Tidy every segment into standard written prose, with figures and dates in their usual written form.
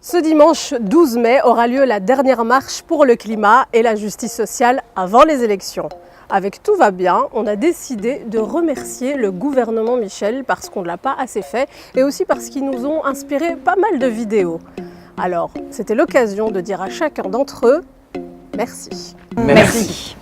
Ce dimanche 12 mai aura lieu la dernière marche pour le climat et la justice sociale avant les élections. Avec Tout va bien, on a décidé de remercier le gouvernement Michel parce qu'on ne l'a pas assez fait et aussi parce qu'ils nous ont inspiré pas mal de vidéos. Alors, c'était l'occasion de dire à chacun d'entre eux merci. Merci.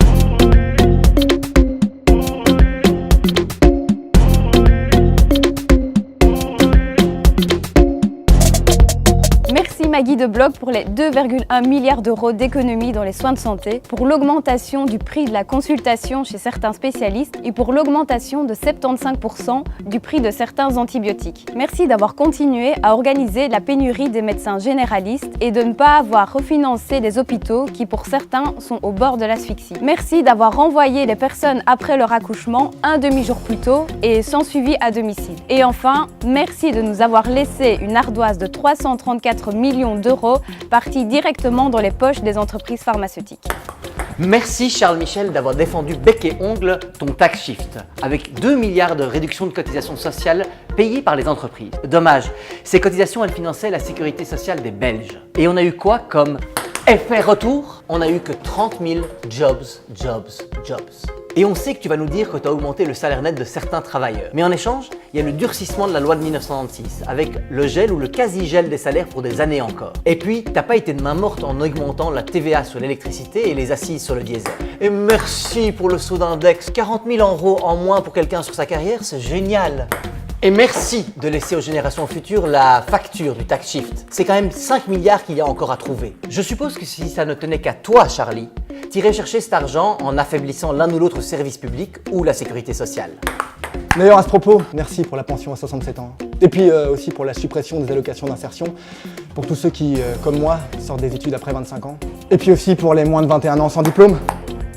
Merci Maggie de Bloc pour les 2,1 milliards d'euros d'économies dans les soins de santé, pour l'augmentation du prix de la consultation chez certains spécialistes et pour l'augmentation de 75% du prix de certains antibiotiques. Merci d'avoir continué à organiser la pénurie des médecins généralistes et de ne pas avoir refinancé les hôpitaux qui pour certains sont au bord de l'asphyxie. Merci d'avoir renvoyé les personnes après leur accouchement un demi-jour plus tôt et sans suivi à domicile. Et enfin, merci de nous avoir laissé une ardoise de 334 millions d'euros partis directement dans les poches des entreprises pharmaceutiques. Merci Charles Michel d'avoir défendu bec et ongle ton tax shift, avec 2 milliards de réductions de cotisations sociales payées par les entreprises. Dommage, ces cotisations elles finançaient la sécurité sociale des Belges. Et on a eu quoi comme effet retour? On a eu que 30 000 jobs. Et on sait que tu vas nous dire que tu as augmenté le salaire net de certains travailleurs. Mais en échange, il y a le durcissement de la loi de 1996, avec le gel ou le quasi-gel des salaires pour des années encore. Et puis, t'as pas été de main morte en augmentant la TVA sur l'électricité et les assises sur le diesel. Et merci pour le saut d'index. 40 000 € en moins pour quelqu'un sur sa carrière, c'est génial. Et merci de laisser aux générations futures la facture du tax shift. C'est quand même 5 milliards qu'il y a encore à trouver. Je suppose que si ça ne tenait qu'à toi, Charlie, t'irais chercher cet argent en affaiblissant l'un ou l'autre service public ou la sécurité sociale. D'ailleurs, à ce propos, merci pour la pension à 67 ans. Et puis aussi pour la suppression des allocations d'insertion pour tous ceux qui, comme moi, sortent des études après 25 ans. Et puis aussi pour les moins de 21 ans sans diplôme.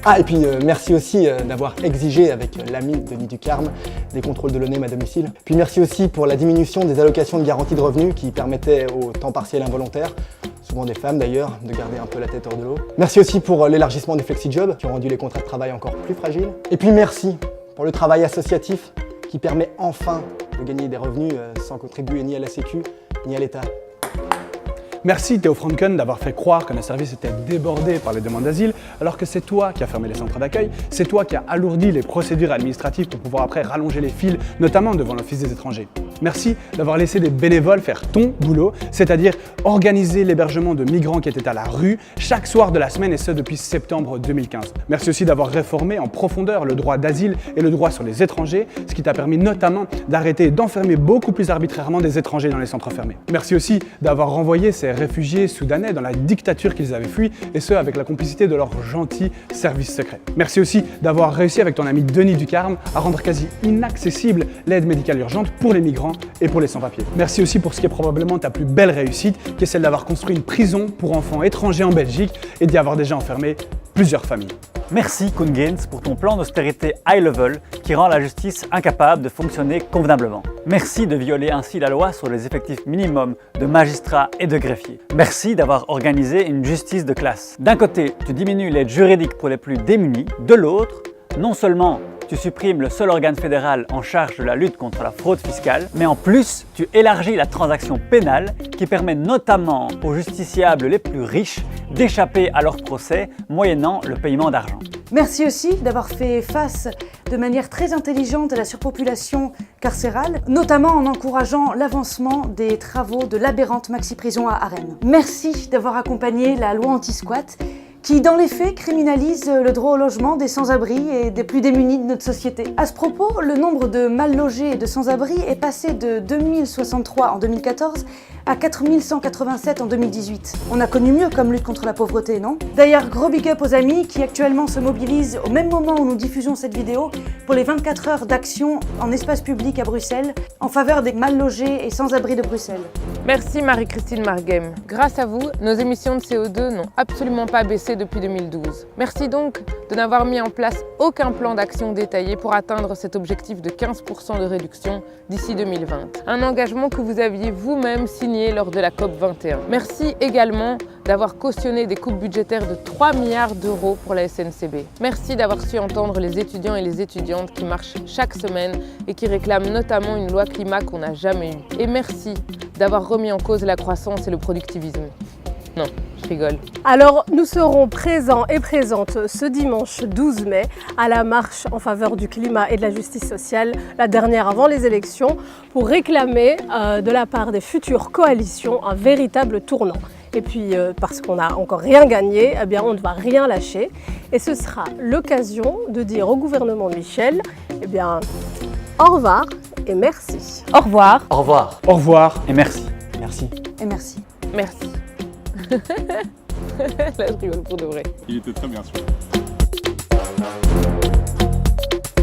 Ah, et puis merci aussi d'avoir exigé avec l'ami Denis Ducarme des contrôles de l'ONEM à domicile. Puis merci aussi pour la diminution des allocations de garantie de revenus qui permettaient aux temps partiels involontaires, souvent des femmes d'ailleurs, de garder un peu la tête hors de l'eau. Merci aussi pour l'élargissement des flexi-jobs qui ont rendu les contrats de travail encore plus fragiles. Et puis merci pour le travail associatif qui permet enfin de gagner des revenus sans contribuer ni à la Sécu ni à l'État. Merci Théo Franken d'avoir fait croire que nos services étaient débordés par les demandes d'asile, alors que c'est toi qui as fermé les centres d'accueil, c'est toi qui as alourdi les procédures administratives pour pouvoir après rallonger les files, notamment devant l'Office des étrangers. Merci d'avoir laissé des bénévoles faire ton boulot, c'est-à-dire organiser l'hébergement de migrants qui étaient à la rue chaque soir de la semaine et ce depuis septembre 2015. Merci aussi d'avoir réformé en profondeur le droit d'asile et le droit sur les étrangers, ce qui t'a permis notamment d'arrêter et d'enfermer beaucoup plus arbitrairement des étrangers dans les centres fermés. Merci aussi d'avoir renvoyé ces réfugiés soudanais dans la dictature qu'ils avaient fui et ce avec la complicité de leurs gentils services secrets. Merci aussi d'avoir réussi avec ton ami Denis Ducarme à rendre quasi inaccessible l'aide médicale urgente pour les migrants et pour les sans-papiers. Merci aussi pour ce qui est probablement ta plus belle réussite, qui est celle d'avoir construit une prison pour enfants étrangers en Belgique et d'y avoir déjà enfermé plusieurs familles. Merci Koen Geens pour ton plan d'austérité high level qui rend la justice incapable de fonctionner convenablement. Merci de violer ainsi la loi sur les effectifs minimums de magistrats et de greffiers. Merci d'avoir organisé une justice de classe. D'un côté, tu diminues l'aide juridique pour les plus démunis, de l'autre, non seulement tu supprimes le seul organe fédéral en charge de la lutte contre la fraude fiscale, mais en plus, tu élargis la transaction pénale qui permet notamment aux justiciables les plus riches d'échapper à leur procès moyennant le paiement d'argent. Merci aussi d'avoir fait face de manière très intelligente à la surpopulation carcérale, notamment en encourageant l'avancement des travaux de l'aberrante maxi-prison à Arène. Merci d'avoir accompagné la loi anti-squat qui, dans les faits, criminalise le droit au logement des sans-abri et des plus démunis de notre société. À ce propos, le nombre de mal logés et de sans-abri est passé de 2063 en 2014 à 4187 en 2018. On a connu mieux comme lutte contre la pauvreté, non? D'ailleurs, gros big up aux amis qui actuellement se mobilisent au même moment où nous diffusons cette vidéo pour les 24 heures d'action en espace public à Bruxelles en faveur des mal logés et sans-abri de Bruxelles. Merci Marie-Christine Marghem. Grâce à vous, nos émissions de CO2 n'ont absolument pas baissé succès depuis 2012. Merci donc de n'avoir mis en place aucun plan d'action détaillé pour atteindre cet objectif de 15% de réduction d'ici 2020. Un engagement que vous aviez vous-même signé lors de la COP21. Merci également d'avoir cautionné des coupes budgétaires de 3 milliards d'euros pour la SNCB. Merci d'avoir su entendre les étudiants et les étudiantes qui marchent chaque semaine et qui réclament notamment une loi climat qu'on n'a jamais eue. Et merci d'avoir remis en cause la croissance et le productivisme. Non, je rigole. Alors, nous serons présents et présentes ce dimanche 12 mai à la marche en faveur du climat et de la justice sociale, la dernière avant les élections, pour réclamer de la part des futures coalitions un véritable tournant. Et puis, parce qu'on n'a encore rien gagné, eh bien, on ne va rien lâcher. Et ce sera l'occasion de dire au gouvernement Michel, eh bien, au revoir et merci. Au revoir. Au revoir. Au revoir. Et merci. Merci. Et merci. Merci. Là, je rigole pour de vrai. Il était très bien sûr.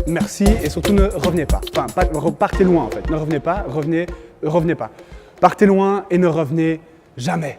Merci et surtout ne revenez pas. Enfin, partez loin en fait. Ne revenez pas, revenez pas. Partez loin et ne revenez jamais.